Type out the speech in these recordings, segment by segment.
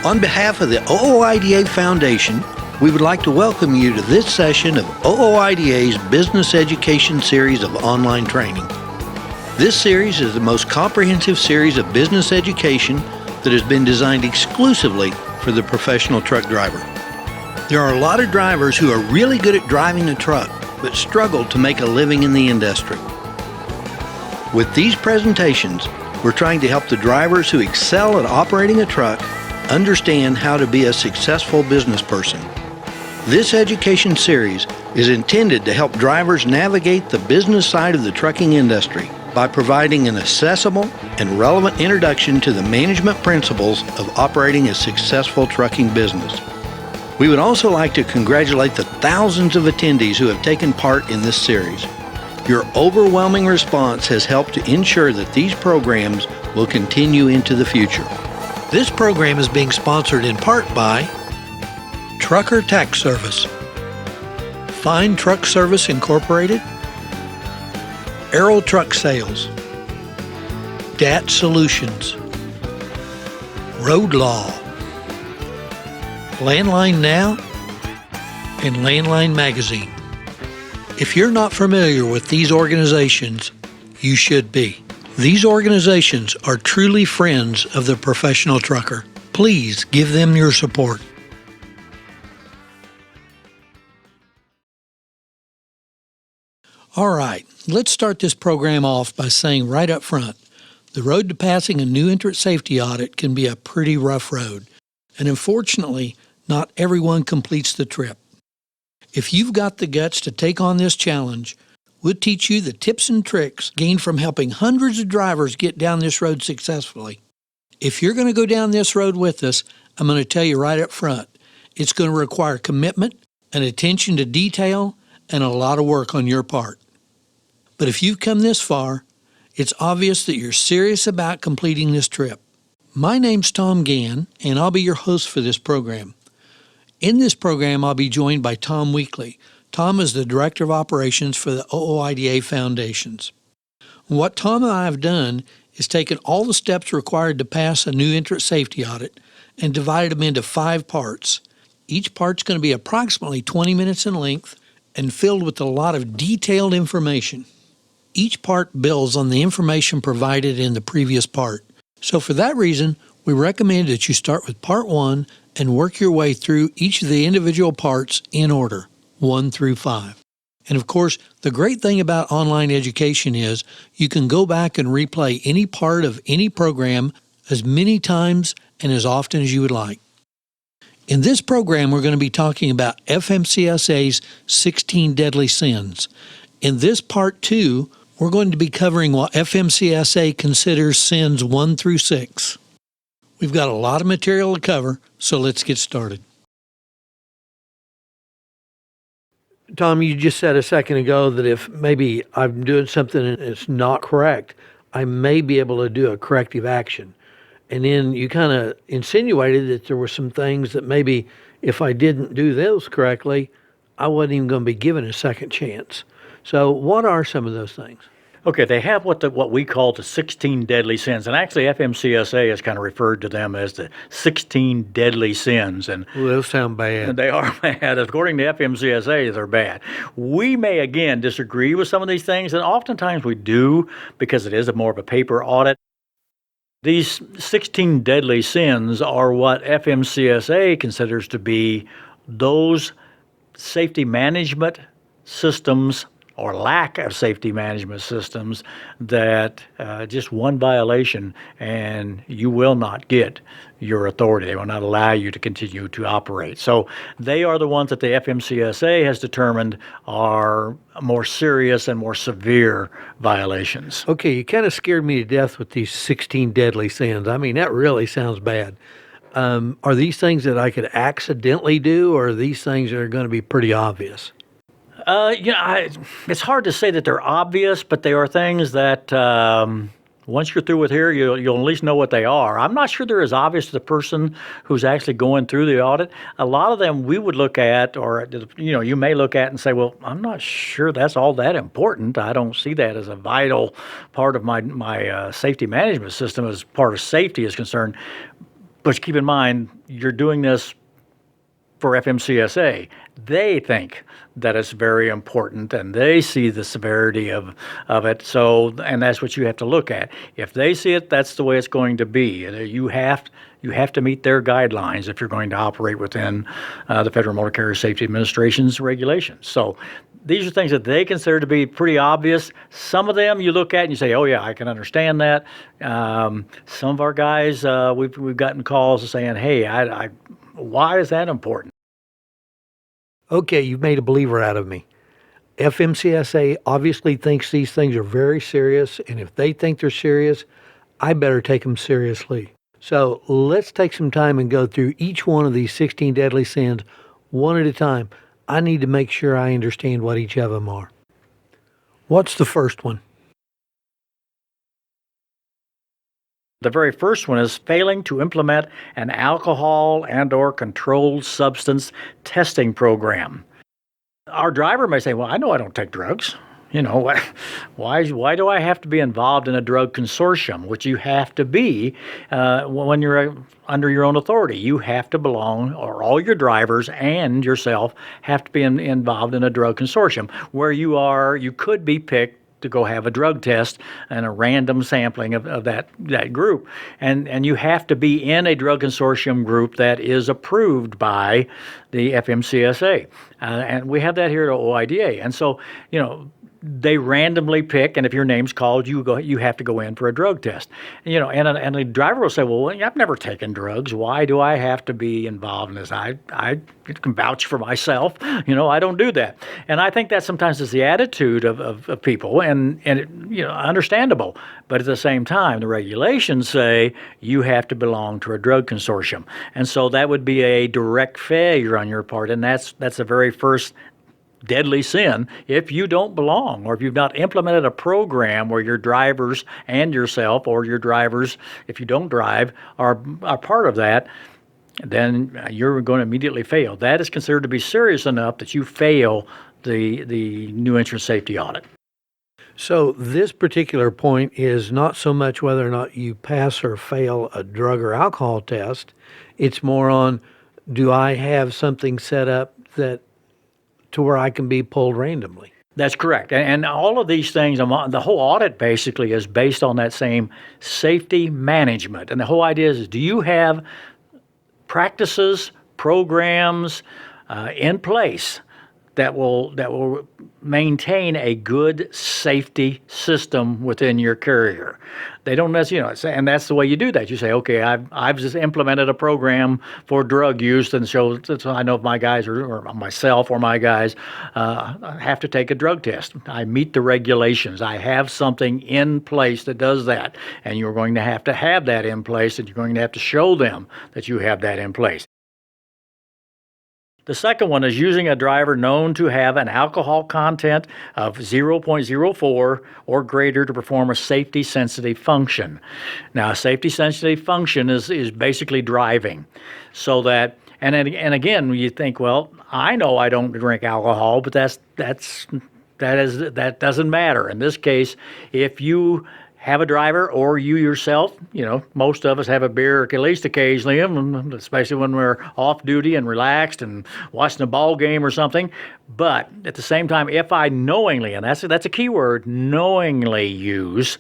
On behalf of the OOIDA Foundation, we would like to welcome you to this session of OOIDA's Business Education Series of online training. This series is the most comprehensive series of business education that has been designed exclusively for the professional truck driver. There are a lot of drivers who are really good at driving a truck, but struggle to make a living in the industry. With these presentations, we're trying to help the drivers who excel at operating a truck understand how to be a successful business person. This education series is intended to help drivers navigate the business side of the trucking industry by providing an accessible and relevant introduction to the management principles of operating a successful trucking business. We would also like to congratulate the thousands of attendees who have taken part in this series. Your overwhelming response has helped to ensure that these programs will continue into the future. This program is being sponsored in part by Trucker Tax Service, Fine Truck Service Incorporated, Aero Truck Sales, DAT Solutions, Road Law, Landline Now, and Landline Magazine. If you're not familiar with these organizations, you should be. These organizations are truly friends of the professional trucker. Please give them your support. All right, let's start this program off by saying right up front, the road to passing a new entrant safety audit can be a pretty rough road, and unfortunately, not everyone completes the trip. If you've got the guts to take on this challenge, we'll teach you the tips and tricks gained from helping hundreds of drivers get down this road successfully. If you're going to go down this road with us, I'm going to tell you right up front, it's going to require commitment and attention to detail and a lot of work on your part. But if you've come this far, it's obvious that you're serious about completing this trip. My name's Tom Gann, and I'll be your host for this program. In this program, I'll be joined by Tom Weekly. Tom is the Director of Operations for the OOIDA Foundations. What Tom and I have done is taken all the steps required to pass a new entrant safety audit and divided them into 5 parts. Each part's going to be approximately 20 minutes in length and filled with a lot of detailed information. Each part builds on the information provided in the previous part. So for that reason, we recommend that you start with Part 1 and work your way through each of the individual parts in order, 1 through 5. And of course, the great thing about online education is you can go back and replay any part of any program as many times and as often as you would like. In this program, we're going to be talking about FMCSA's 16 Deadly Sins. In this Part 2, we're going to be covering what FMCSA considers sins 1 through 6. We've got a lot of material to cover, so let's get started. Tom, you just said a second ago that if maybe I'm doing something and it's not correct, I may be able to do a corrective action. And then you kind of insinuated that there were some things that maybe if I didn't do those correctly, I wasn't even going to be given a second chance. So what are some of those things? Okay, they have what we call the 16 deadly sins, and actually FMCSA has kind of referred to them as the 16 deadly sins. And well, those sound bad. They are bad. According to FMCSA, they're bad. We may, again, disagree with some of these things, and oftentimes we do because it is more of a paper audit. These 16 deadly sins are what FMCSA considers to be those safety management systems or lack of safety management systems that just one violation and you will not get your authority. They will not allow you to continue to operate. So they are the ones that the FMCSA has determined are more serious and more severe violations. Okay, you kind of scared me to death with these 16 deadly sins. I mean, that really sounds bad. Are these things that I could accidentally do, or are these things that are going to be pretty obvious? It's hard to say that they're obvious, but they are things that once you're through with here, you'll at least know what they are. I'm not sure they're as obvious to the person who's actually going through the audit. A lot of them we would look at, or you may look at and say, well, I'm not sure that's all that important. I don't see that as a vital part of my safety management system as part of safety is concerned. But keep in mind, you're doing this for FMCSA. They think that it's very important and they see the severity of it. So, and that's what you have to look at. If they see it, that's the way it's going to be. You have to meet their guidelines if you're going to operate within the Federal Motor Carrier Safety Administration's regulations. So these are things that they consider to be pretty obvious. Some of them you look at and you say, oh yeah, I can understand that. Some of our guys, we've gotten calls saying, hey, why is that important? Okay, you've made a believer out of me. FMCSA obviously thinks these things are very serious, and if they think they're serious, I better take them seriously. So let's take some time and go through each one of these 16 deadly sins one at a time. I need to make sure I understand what each of them are. What's the first one? The very first one is failing to implement an alcohol and/or controlled substance testing program. Our driver may say, well, I know I don't take drugs. You know, why do I have to be involved in a drug consortium, which you have to be when you're under your own authority? You have to belong, or all your drivers and yourself have to be involved in a drug consortium where you could be picked to go have a drug test and a random sampling of that group. And you have to be in a drug consortium group that is approved by the FMCSA. And we have that here at OOIDA. And so, they randomly pick, and if your name's called, you have to go in for a drug test. And the driver will say, well, I've never taken drugs. Why do I have to be involved in this? I can vouch for myself. I don't do that. And I think that sometimes is the attitude of people, and understandable. But at the same time, the regulations say you have to belong to a drug consortium. And so that would be a direct failure on your part, and that's the very first deadly sin if you don't belong, or if you've not implemented a program where your drivers and yourself, or your drivers, if you don't drive, are part of that, then you're going to immediately fail. That is considered to be serious enough that you fail the new entrant safety audit. So this particular point is not so much whether or not you pass or fail a drug or alcohol test. It's more on, do I have something set up to where I can be pulled randomly? That's correct. And all of these things, the whole audit basically is based on that same safety management. And the whole idea is, do you have practices, programs in place that will maintain a good safety system within your carrier? They don't necessarily, and that's the way you do that. You say, okay, I've just implemented a program for drug use, and so I know if my guys or myself or my guys have to take a drug test. I meet the regulations. I have something in place that does that, and you're going to have that in place, and you're going to have to show them that you have that in place. The second one is using a driver known to have an alcohol content of 0.04 or greater to perform a safety-sensitive function. Now, a safety-sensitive function is basically driving, so that, and again, you think, well, I know I don't drink alcohol, but that doesn't matter. In this case, if you have a driver, or you yourself, most of us have a beer at least occasionally, especially when we're off duty and relaxed and watching a ball game or something. But at the same time, if I knowingly, and that's a key word, knowingly use,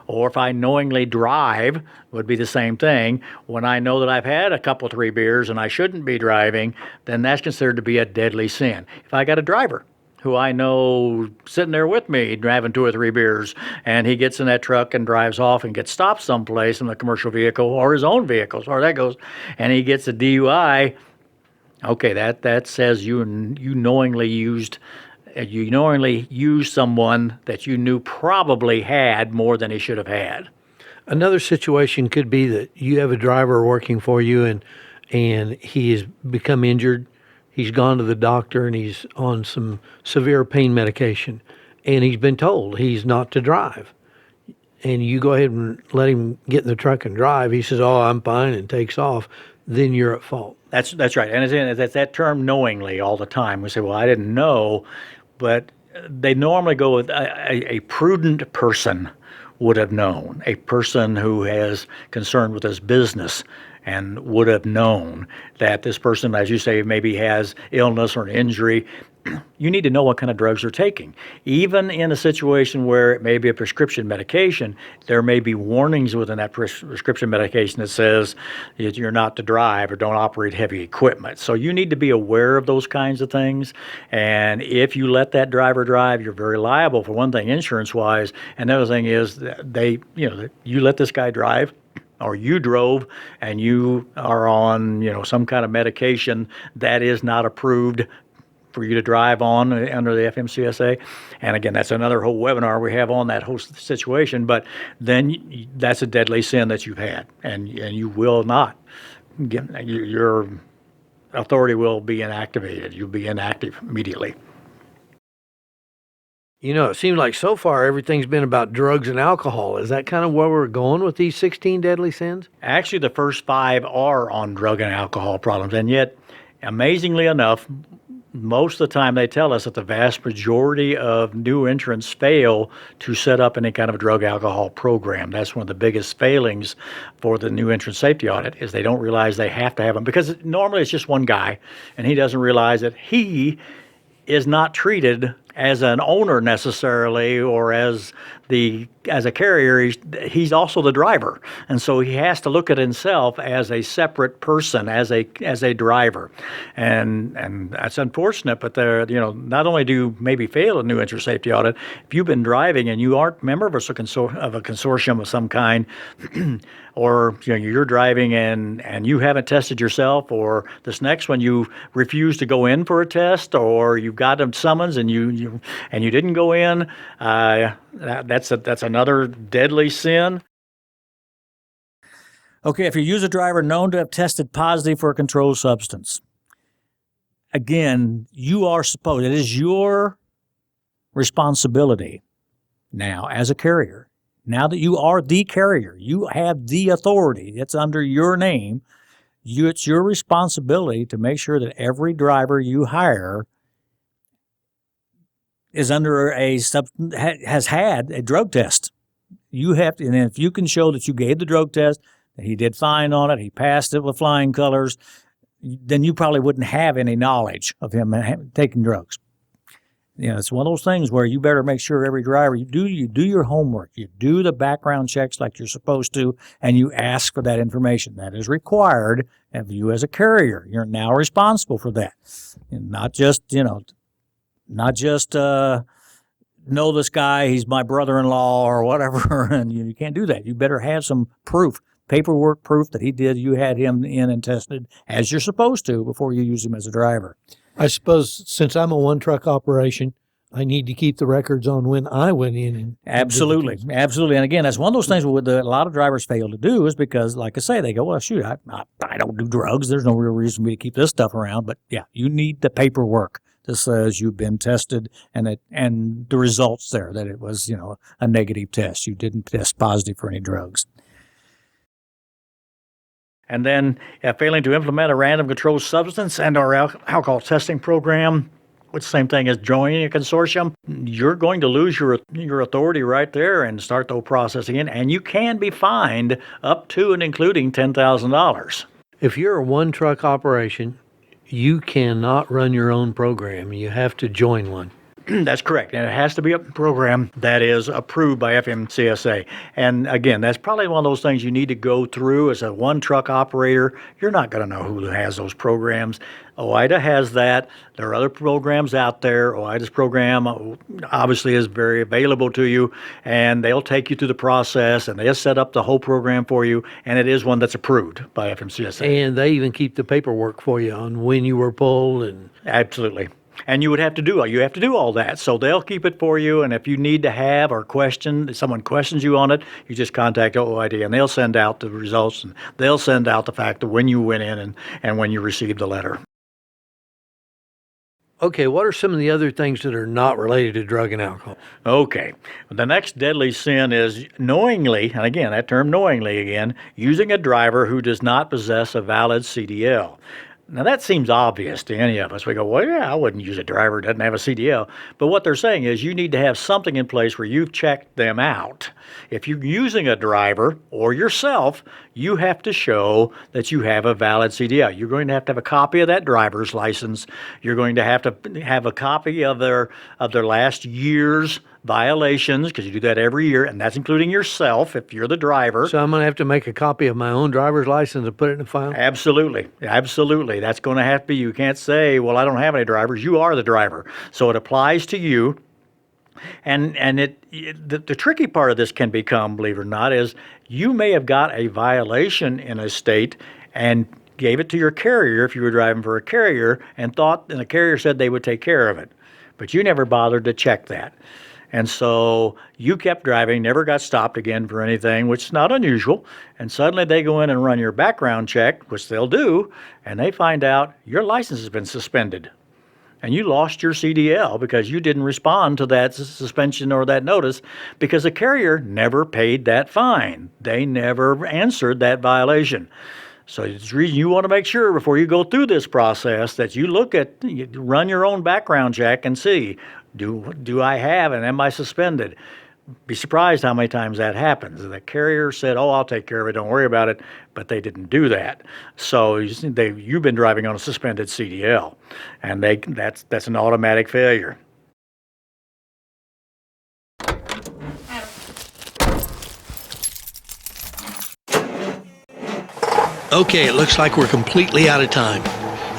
or if I knowingly drive, would be the same thing. When I know that I've had a couple, 3 beers and I shouldn't be driving, then that's considered to be a deadly sin. If I got a driver who I know sitting there with me having 2 or 3 beers, and he gets in that truck and drives off and gets stopped someplace in a commercial vehicle or his own vehicle, as far as that goes, and he gets a DUI, okay, that says you knowingly used someone that you knew probably had more than he should have had. Another situation could be that you have a driver working for you, and he has become injured. He's gone to the doctor and he's on some severe pain medication, and he's been told he's not to drive. And you go ahead and let him get in the truck and drive. He says, oh, I'm fine, and takes off. Then you're at fault. That's right. And it's that term knowingly all the time. We say, well, I didn't know, but they normally go with a prudent person would have known, a person who has concern with his business and would have known that this person, as you say, maybe has illness or an injury. You need to know what kind of drugs they're taking. Even in a situation where it may be a prescription medication, there may be warnings within that prescription medication that says that you're not to drive or don't operate heavy equipment. So you need to be aware of those kinds of things. And if you let that driver drive, you're very liable, for one thing, insurance-wise. And the other thing is that you let this guy drive, or you drove and you are on, some kind of medication that is not approved for you to drive on under the FMCSA. And again, that's another whole webinar we have on that whole situation, but then that's a deadly sin that you've had, and you will not get, your authority will be inactivated. You'll be inactive immediately. It seems like so far everything's been about drugs and alcohol. Is that kind of where we're going with these 16 deadly sins? Actually, the first 5 are on drug and alcohol problems, and yet, amazingly enough, most of the time they tell us that the vast majority of new entrants fail to set up any kind of a drug alcohol program. That's one of the biggest failings for the new entrant safety audit, is they don't realize they have to have them, because normally it's just one guy and he doesn't realize that he is not treated as an owner necessarily, or as a carrier. He's also the driver, and so he has to look at himself as a separate person, as a driver, and that's unfortunate. But not only do you maybe fail a new entrant safety audit, if you've been driving and you aren't a member of a consortium of some kind, or you're driving and you haven't tested yourself, or this next one you refuse to go in for a test, or you've got a summons and you didn't go in, that's another deadly sin. Okay, if you use a driver known to have tested positive for a controlled substance, again, it is your responsibility now as a carrier. Now that you are the carrier, you have the authority, it's under your name, it's your responsibility to make sure that every driver you hire is has had a drug test. You have to, and if you can show that you gave the drug test, that he did fine on it, he passed it with flying colors, then you probably wouldn't have any knowledge of him taking drugs. It's one of those things where you better make sure every driver, you do your homework, you do the background checks like you're supposed to, and you ask for that information. That is required of you as a carrier. You're now responsible for that. And not just know this guy, he's my brother-in-law or whatever, and you can't do that. You better have some proof, paperwork proof that you had him in and tested as you're supposed to before you use him as a driver. I suppose since I'm a one-truck operation, I need to keep the records on when I went in. Absolutely. And again, that's one of those things that a lot of drivers fail to do, is because, like I say, they go, well, shoot, I don't do drugs. There's no real reason for me to keep this stuff around. But yeah, you need the paperwork that says you've been tested and the results there, that it was, a negative test. You didn't test positive for any drugs. And then failing to implement a random controlled substance and or alcohol testing program, which is the same thing as joining a consortium, you're going to lose your authority right there and start the whole process again. And you can be fined up to and including $10,000. If you're a one-truck operation, you cannot run your own program. You have to join one. That's correct. And it has to be a program that is approved by FMCSA. And again, that's probably one of those things you need to go through as a one-truck operator. You're not going to know who has those programs. OOIDA has that. There are other programs out there. OOIDA's program obviously is very available to you, and they'll take you through the process, and they'll set up the whole program for you, and it is one that's approved by FMCSA. And they even keep the paperwork for you on when you were pulled. And absolutely. And you have to do all that. So they'll keep it for you. And if you need to have or someone questions you on it, you just contact OOIDA and they'll send out the results, and they'll send out the fact of when you went in and when you received the letter. Okay, what are some of the other things that are not related to drug and alcohol? Okay, the next deadly sin is knowingly, and again, that term knowingly again, using a driver who does not possess a valid CDL. Now, that seems obvious to any of us. We go, well, yeah, I wouldn't use a driver who doesn't have a CDL. But what they're saying is you need to have something in place where you've checked them out. If you're using a driver or yourself, you have to show that you have a valid CDL. You're going to have a copy of that driver's license. You're going to have a copy of their last year's violations, because you do that every year, and that's including yourself if you're the driver. So I'm going to have to make a copy of my own driver's license and put it in the file? Absolutely. Absolutely. That's going to have to be, you can't say, well, I don't have any drivers. You are the driver. So it applies to you. And the tricky part of this can become, believe it or not, is you may have got a violation in a state and gave it to your carrier if you were driving for a carrier and the carrier said they would take care of it. But you never bothered to check that. And so you kept driving, never got stopped again for anything, which is not unusual. And suddenly they go in and run your background check, which they'll do, and they find out your license has been suspended. And you lost your CDL because you didn't respond to that suspension or that notice because the carrier never paid that fine. They never answered that violation. So it's the reason you want to make sure before you go through this process that you run your own background check and see, do I have and am I suspended? Be surprised how many times that happens. The carrier said, oh, I'll take care of it, don't worry about it, but they didn't do that. So you've been driving on a suspended CDL, and that's an automatic failure. Okay, it looks like we're completely out of time.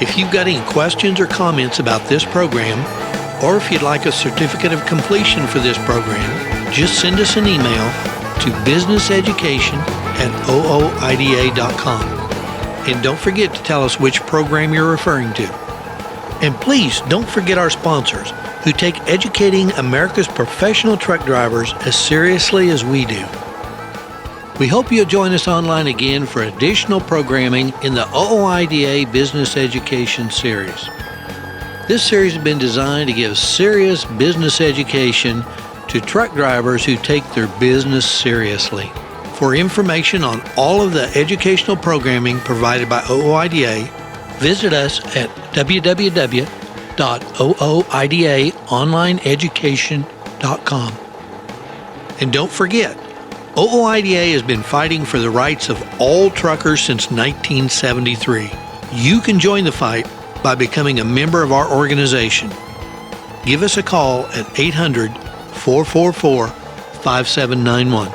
If you've got any questions or comments about this program, or if you'd like a certificate of completion for this program, just send us an email to businesseducation@ooida.com. And don't forget to tell us which program you're referring to. And please don't forget our sponsors, who take educating America's professional truck drivers as seriously as we do. We hope you'll join us online again for additional programming in the OOIDA Business Education Series. This series has been designed to give serious business education to truck drivers who take their business seriously. For information on all of the educational programming provided by OOIDA, visit us at www.ooidaonlineeducation.com. And don't forget, OOIDA has been fighting for the rights of all truckers since 1973. You can join the fight by becoming a member of our organization. Give us a call at 800-444-5791.